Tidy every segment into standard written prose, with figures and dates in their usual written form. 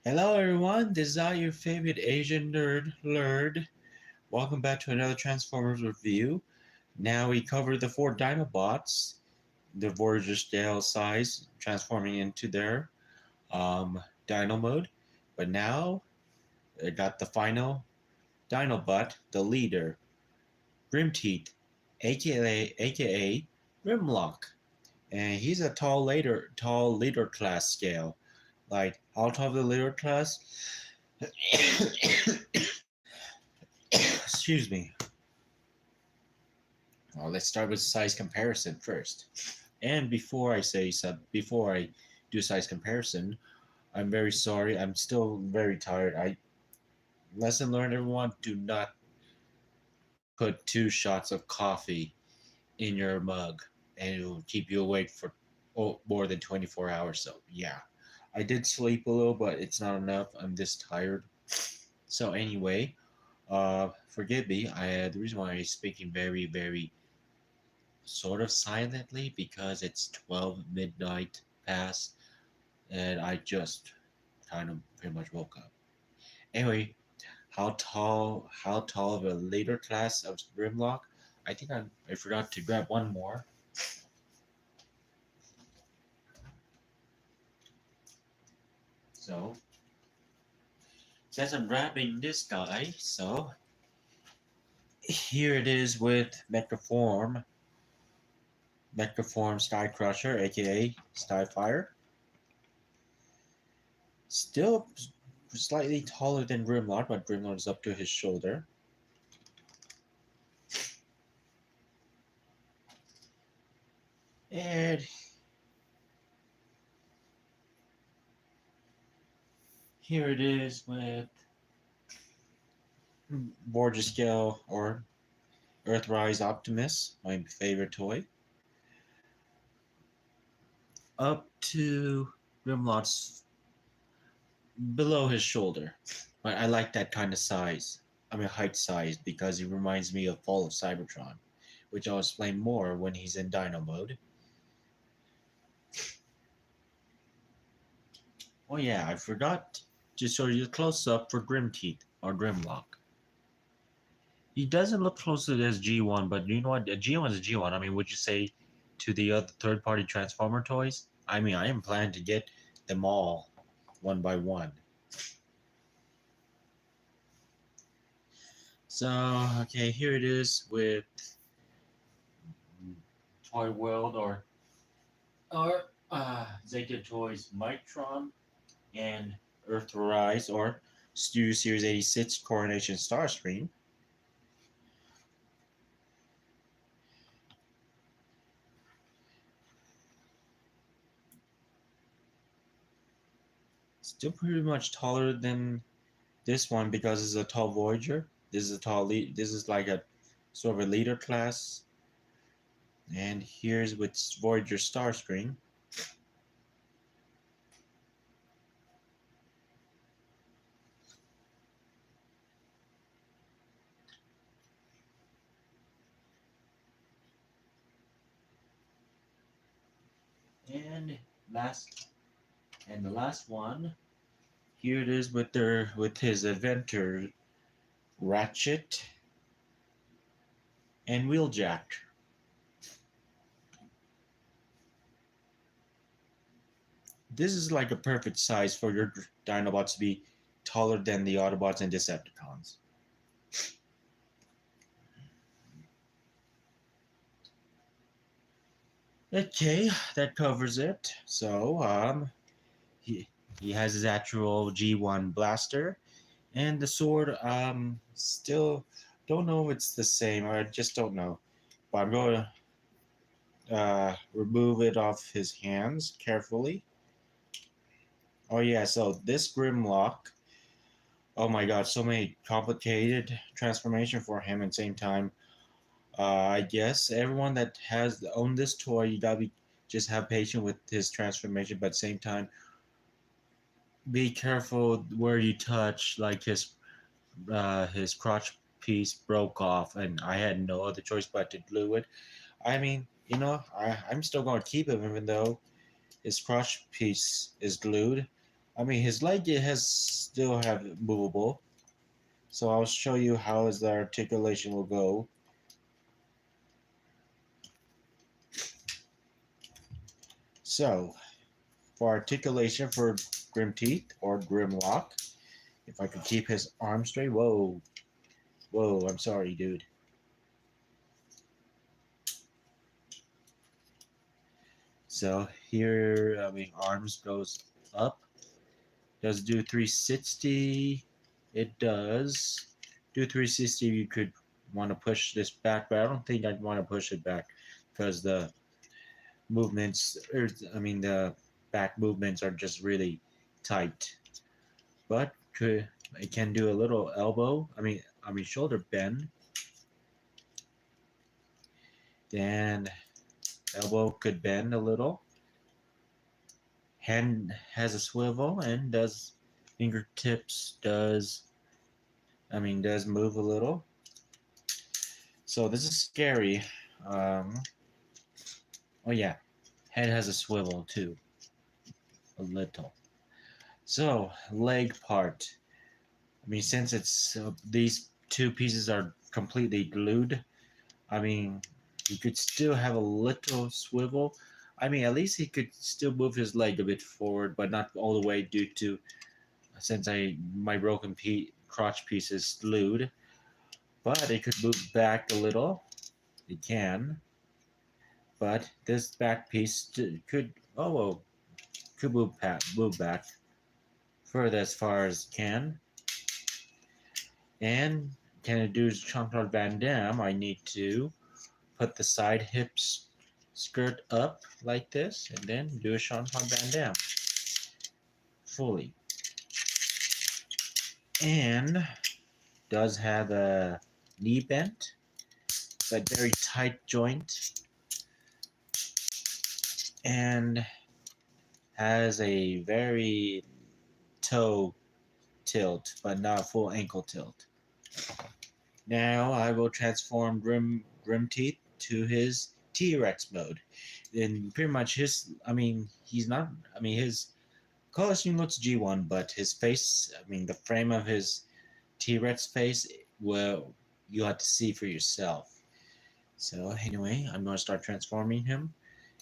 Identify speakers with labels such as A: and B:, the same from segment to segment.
A: Hello everyone, this is your favorite Asian nerd, Lurd. Welcome back to another Transformers review. Now we cover the four Dinobots, the Voyager scale size, transforming into their Dino mode. But now, I got the final Dinobot, the leader, Grimteeth, aka Grimlock. And he's a tall leader class scale. Like, out of the leader class, excuse me. Well, let's start with size comparison first. And before I do size comparison, I'm very sorry. I'm still very tired. Lesson learned, everyone. Do not put 2 shots of coffee in your mug, and it will keep you awake for more than 24 hours. So yeah, I did sleep a little, but it's not enough. I'm this tired. So anyway, forgive me. The reason why I'm speaking very sort of silently because it's 12 midnight past and I just kind of pretty much woke up. Anyway, how tall of a later class of Grimlock? I think I forgot to grab one more. So since I'm grabbing this guy, so here it is with Mechaform Sky Crusher, aka Skyfire. Still slightly taller than Grimlock, but Grimlock is up to his shoulder. And here it is with Borgia Scale or Earthrise Optimus, my favorite toy, up to Grimlock's below his shoulder. But I like that kind of size. I mean height size because it reminds me of Fall of Cybertron, which I'll explain more when he's in Dino mode. Oh yeah, I forgot to show you a close-up for Grimteeth or Grimlock. He doesn't look closer as G1, but you know what? G1 is G1. I mean, would you say to the other third-party Transformer toys? I mean, I am planning to get them all one by one. So, okay, here it is with Toy World or Zeta Toys Mitron and Earthrise or Studio Series 86 Coronation Starscream. Still pretty much taller than this one because it's a tall Voyager. This is a tall lead. This is like a sort of a leader class. And here's with Voyager Starscream. And the last one. Here it is with his inventor Ratchet and Wheeljack. This is like a perfect size for your Dinobots to be taller than the Autobots and Decepticons. Okay, that covers it. So, he has his actual G1 blaster, and the sword, still don't know if it's the same. I just don't know. But I'm going to remove it off his hands carefully. Oh yeah, so this Grimlock, oh my god, so many complicated transformation for him at the same time. I guess everyone that has owned this toy, you gotta just have patience with his transformation, but at the same time, be careful where you touch. Like his crotch piece broke off, and I had no other choice but to glue it. I mean, I'm still going to keep him even though his crotch piece is glued. I mean, his leg it has still have movable. So I'll show you how the articulation will go. So for articulation for Grimteeth or Grimlock, if I could keep his arm straight. Whoa, whoa! I'm sorry, dude. So here, I mean, arms goes up. Does do 360. It does do 360. You could want to push this back, but I don't think I'd want to push it back because the movements, or I mean, the back movements are just really tight. But could it can do a little elbow. I mean shoulder bend. Then elbow could bend a little. Hand has a swivel and does fingertips does move a little. So this is scary. Um, oh yeah, head has a swivel too, a little. So leg part. I mean, since it's these two pieces are completely glued, I mean, he could still have a little swivel. I mean, at least he could still move his leg a bit forward, but not all the way due to since my broken crotch piece is glued. But it could move back a little. It can, but this back piece could could move back further as far as it can. And can it do Jean-Claude Van Damme? I need to put the side hips skirt up like this, and then do a Jean-Claude Van Damme fully. And does have a knee bent, but very tight joint, and has a very toe tilt, but not full ankle tilt. Now I will transform Grimteeth to his T-Rex mode. And pretty much he's not, his costume looks G1, but his face, the frame of his T-Rex face, well, you have to see for yourself. So anyway, I'm going to start transforming him.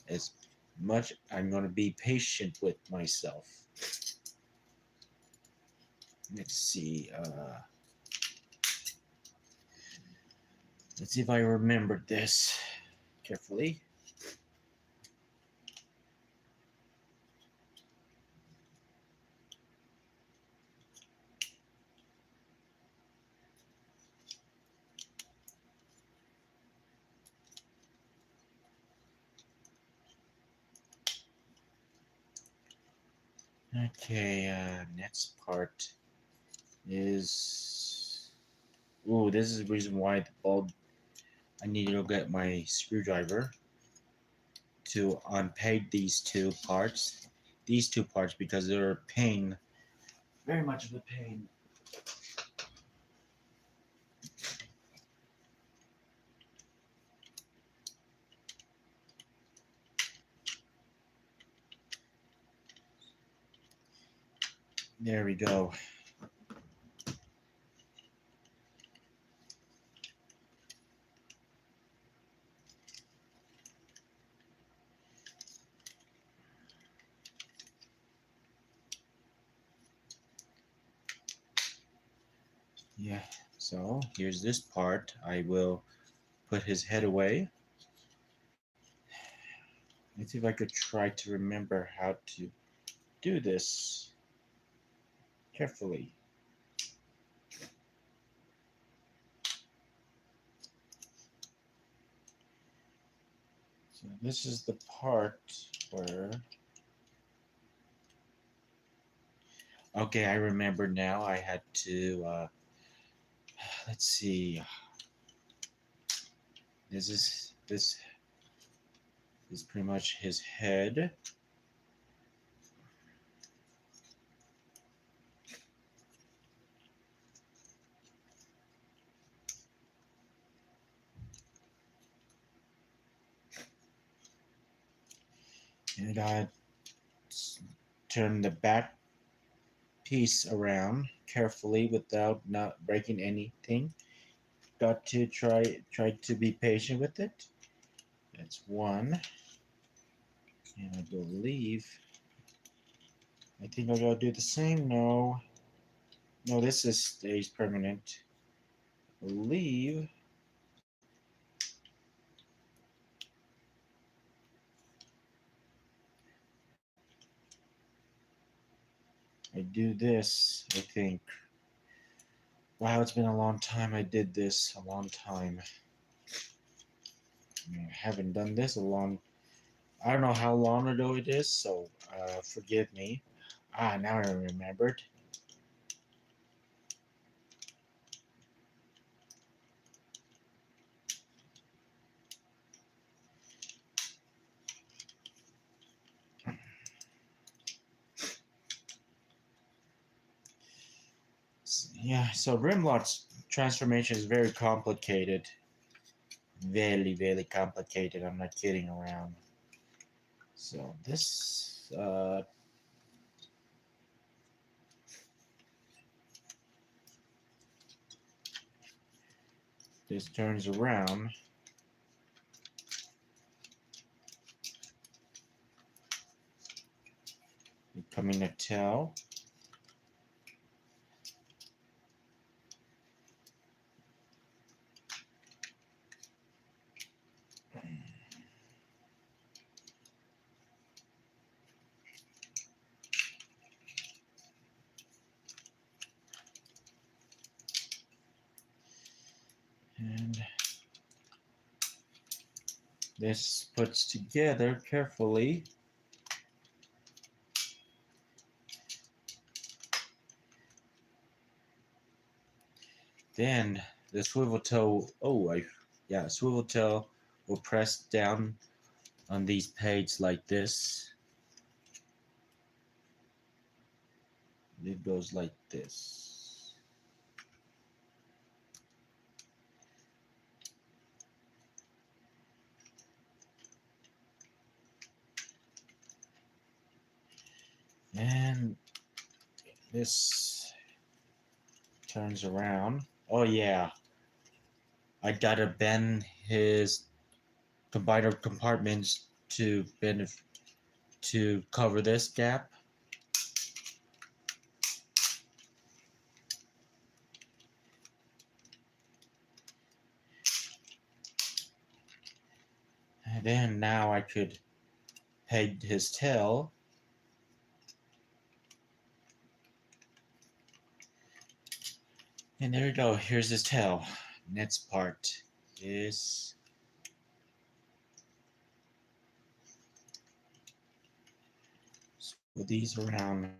A: As much, I'm going to be patient with myself. Let's see. Let's see if I remembered this carefully. Okay, next part is... Ooh, this is the reason why the bulb... I need to go get my screwdriver to unpeg these two parts. These two parts because they're a pain. Very much of a pain. There we go. Yeah, so here's this part. I will put his head away. Let's see if I could try to remember how to do this carefully. So this is the part where... Okay, I remember now. I had to, let's see. This is pretty much his head. And I turn the back piece around carefully without not breaking anything. Got to try to be patient with it. That's one. And I think I gotta do the same. No. No, this is stays permanent. I believe. I do this, I think. Wow, it's been a long time I did this. A long time. I haven't done this a long. I don't know how long ago it is, so forgive me. Ah, now I remembered. Yeah, so Grimlock's transformation is very complicated. Very, very complicated. I'm not kidding around. So this turns around, becoming a tail. And this puts together carefully. Then the swivel toe, swivel toe will press down on these pages like this. It goes like this. And this turns around. Oh yeah, I gotta bend his combiner compartments to cover this gap. And then now I could peg his tail. And there we go. Here's his tail. Next part is swivel these around.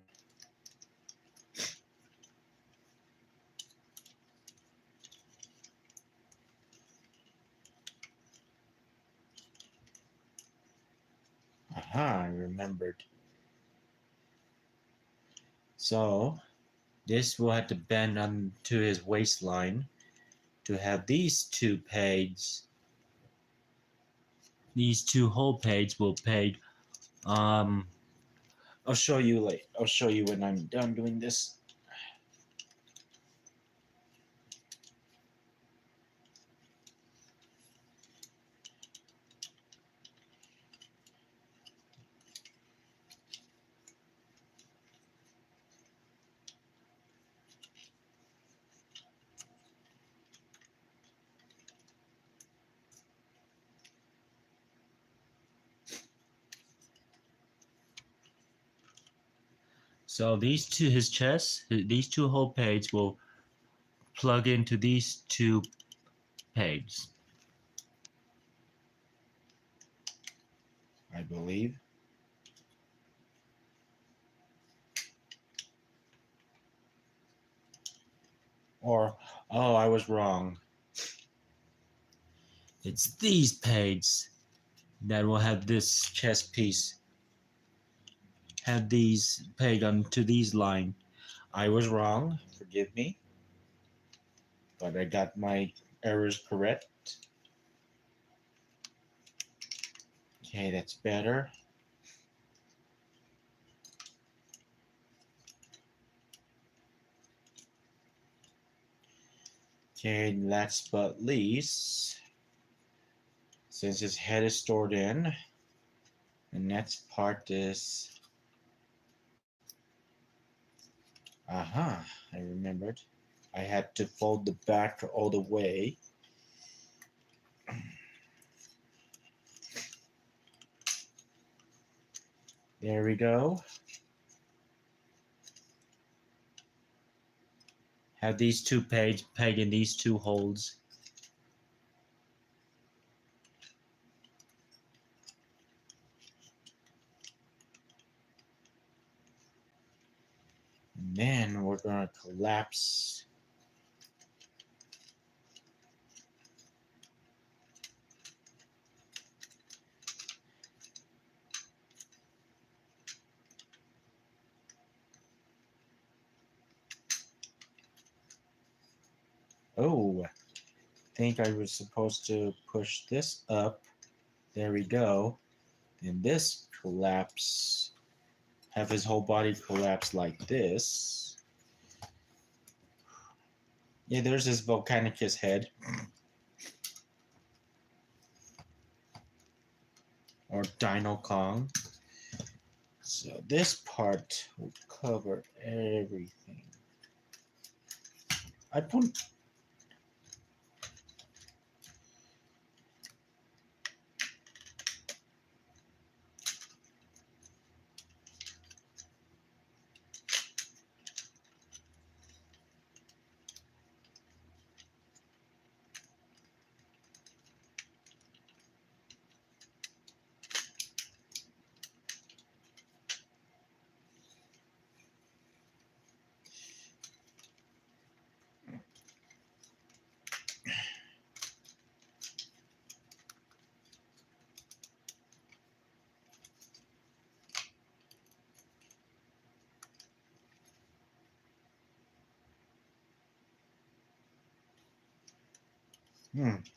A: Aha, I remembered. So this will have to bend onto his waistline to have these two pegs. These two whole pegs will peg. I'll show you later. I'll show you when I'm done doing this. So these two, his chest, these two whole pegs will plug into these two pegs, I believe. Or, oh, I was wrong. It's these pegs that will have this chest piece. Have these peg onto these line. I was wrong. Forgive me. But I got my errors correct. Okay, that's better. Okay, last but least, since his head is stored in, the next part is... Aha, I remembered. I had to fold the back all the way. There we go. Have these two pegs pegged in these two holes. And then we're going to collapse. Oh, I think I was supposed to push this up. There we go. And this collapse. Have his whole body collapse like this. Yeah, there's his Volcanicus head. Or Dino Kong. So this part will cover everything. I put...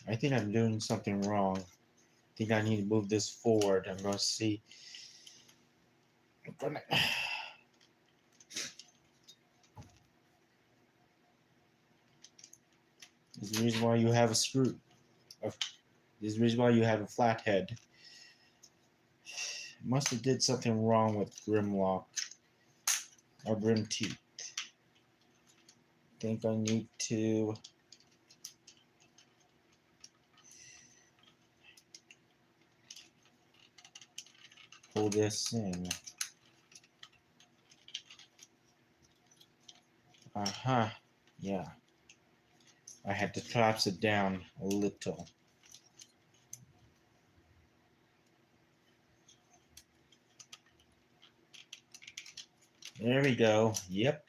A: I think I'm doing something wrong. I think I need to move this forward. I'm going to see. There's the reason why you have a screw. There's the reason why you have a flat head. Must have did something wrong with Grimlock or Grimteeth. I think I need to pull this in. Aha, yeah. I had to collapse it down a little. There we go. Yep,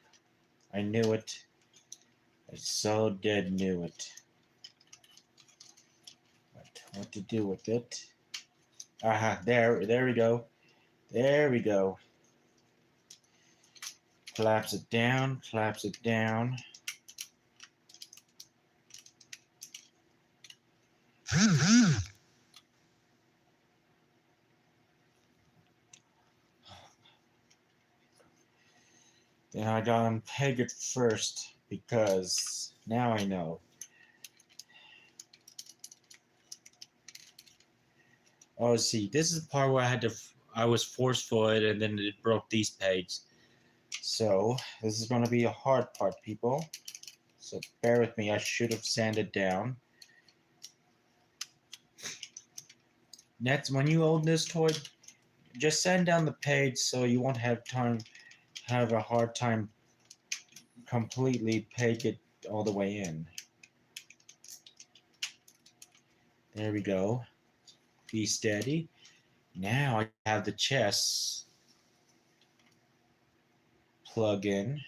A: I knew it. I so dead knew it. But what to do with it? Aha, there we go. There we go. Collapse it down, collapse it down. Then I gotta unpeg it first because now I know. Oh, see, this is the part where I was forceful and then it broke these pegs. So this is going to be a hard part, people. So bear with me. I should have sanded down. Next, when you own this toy, just sand down the page so you won't have a hard time completely peg it all the way in. There we go. Be steady. Now I have the chest plug in.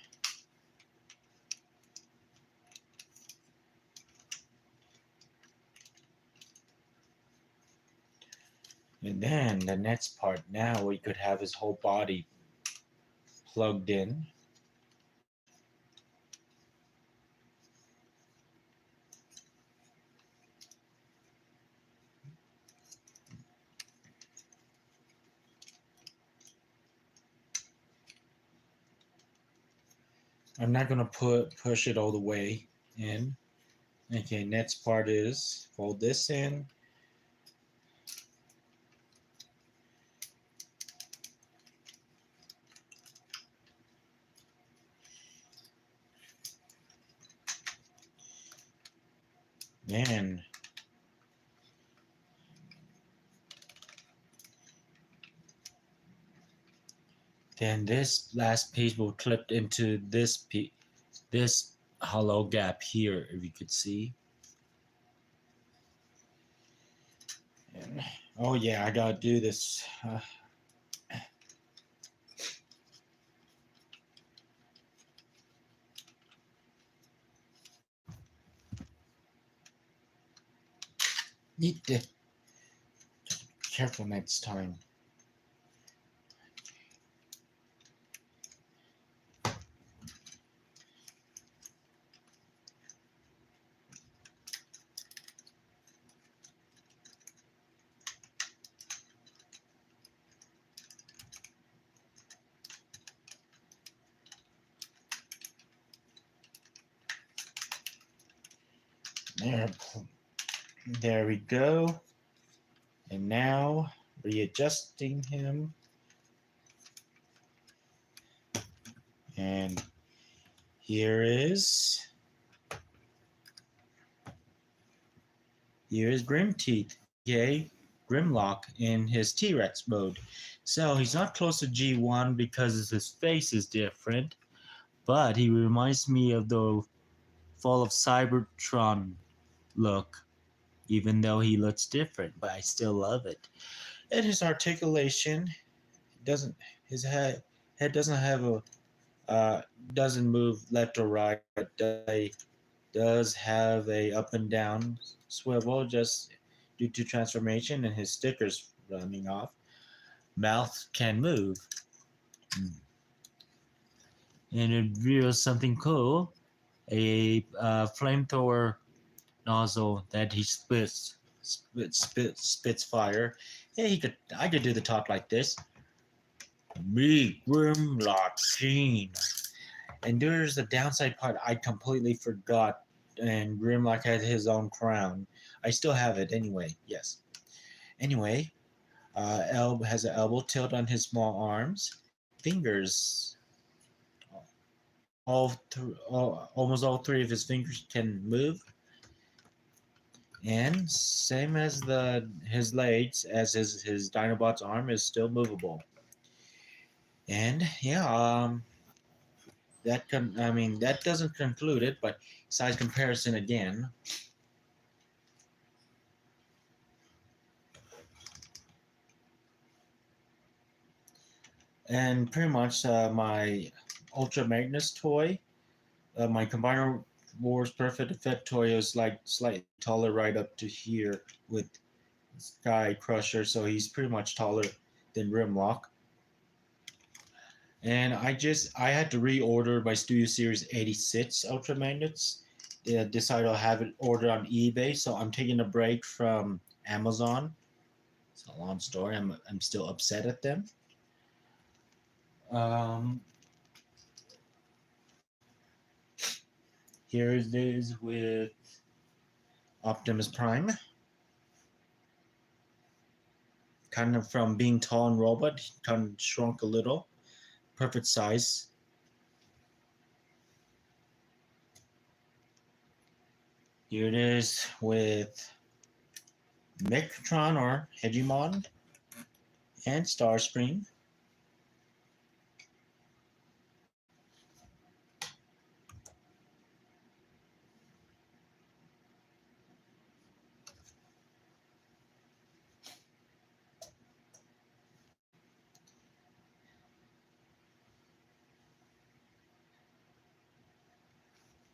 A: And then the next part, now we could have his whole body plugged in. I'm not going to push it all the way in. Okay, next part is fold this in. Man, then this last piece will clip into this hollow gap here, if you could see. And, oh yeah, I gotta do this. Need to be careful next time. There, there we go. And now readjusting him. And here is Grimteeth, aka Grimlock in his T-Rex mode. So he's not close to G1 because his face is different, but he reminds me of the Fall of Cybertron look, even though he looks different, but I still love it. And his articulation doesn't his head doesn't have a doesn't move left or right, but does have a up and down swivel just due to transformation and his stickers running off. Mouth can move. And it reveals something cool. A flamethrower nozzle that he spits fire. Yeah, I could do the talk like this. Me, Grimlock, Sheen. And there's the downside part I completely forgot. And Grimlock had his own crown. I still have it anyway. Yes. Anyway, has an elbow tilt on his small arms. Fingers. Almost all three of his fingers can move. And same as his legs, as his Dinobot's arm is still movable. And yeah, that doesn't conclude it, but size comparison again. And pretty much my Ultra Magnus toy, my Combiner Wars Perfect Effect toy is like slightly taller right up to here with Sky Crusher, so he's pretty much taller than Grimlock. And I had to reorder my Studio Series 86 Ultra Magnets. Decided I'll have it ordered on eBay, so I'm taking a break from Amazon. It's a long story. I'm still upset at them. Um, Here it is with Optimus Prime. Kind of from being tall and robot, he kind of shrunk a little. Perfect size. Here it is with Mechatron or Hegemon and Starscream.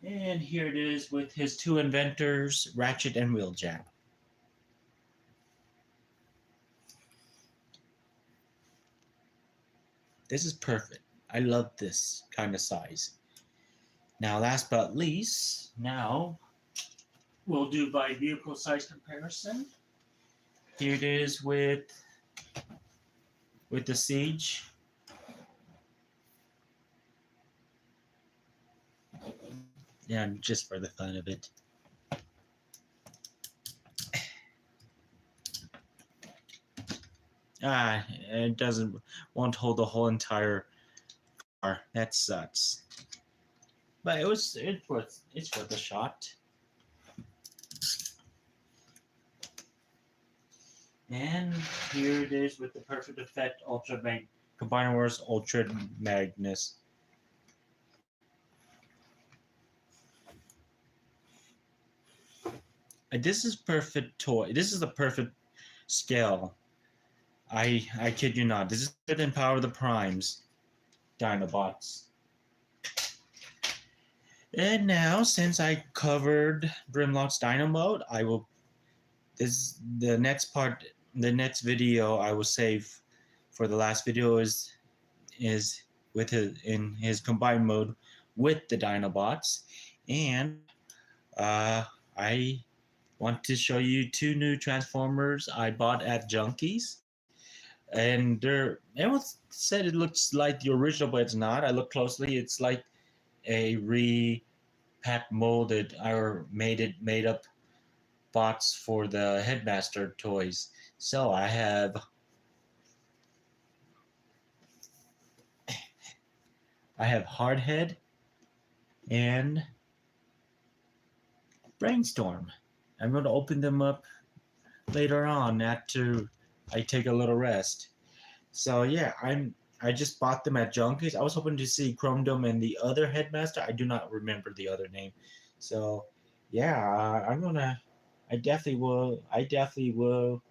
A: And here it is with his two inventors, Ratchet and Wheeljack. This is perfect. I love this kind of size. Now, last but least, now we'll do by vehicle size comparison. Here it is with the Siege. Yeah, just for the fun of it. It doesn't won't hold the whole entire car. That sucks. But it's worth a shot. And here it is with the perfect effect Ultra Combiner Wars Ultra Magnus. This is perfect toy. This is the perfect scale. I kid you not. This is better than Power of the Primes, Dinobots. And now, since I covered Grimlock's Dino mode, I will this the next part, the next video I will save for the last video is with his combined mode with the Dinobots, and I want to show you two new Transformers I bought at Junkies, and everyone said it looks like the original, but it's not. I looked closely; it's like a repack molded or made up bots for the Headmaster toys. So I have Hardhead and Brainstorm. I'm going to open them up later on after I take a little rest. So yeah, I just bought them at Junkies. I was hoping to see Chrome Dome and the other Headmaster. I do not remember the other name. So yeah, I definitely will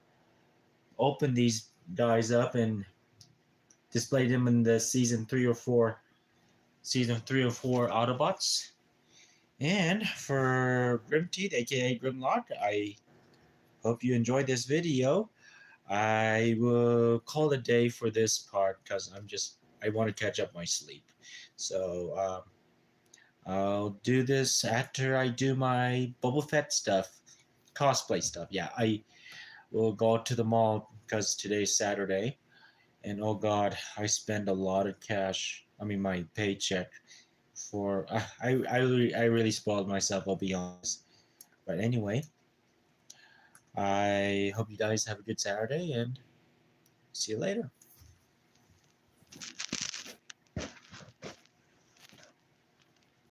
A: open these guys up and display them in the season 3 or 4 Autobots. And for Grimteeth, aka Grimlock, I hope you enjoyed this video. I will call it a day for this part because I want to catch up my sleep. So I'll do this after I do my Boba Fett stuff, cosplay stuff. Yeah, I will go to the mall because today's Saturday, and oh god, I spend a lot of cash. I mean, my paycheck for I really spoiled myself. I'll be honest. But anyway, I hope you guys have a good Saturday and see you later.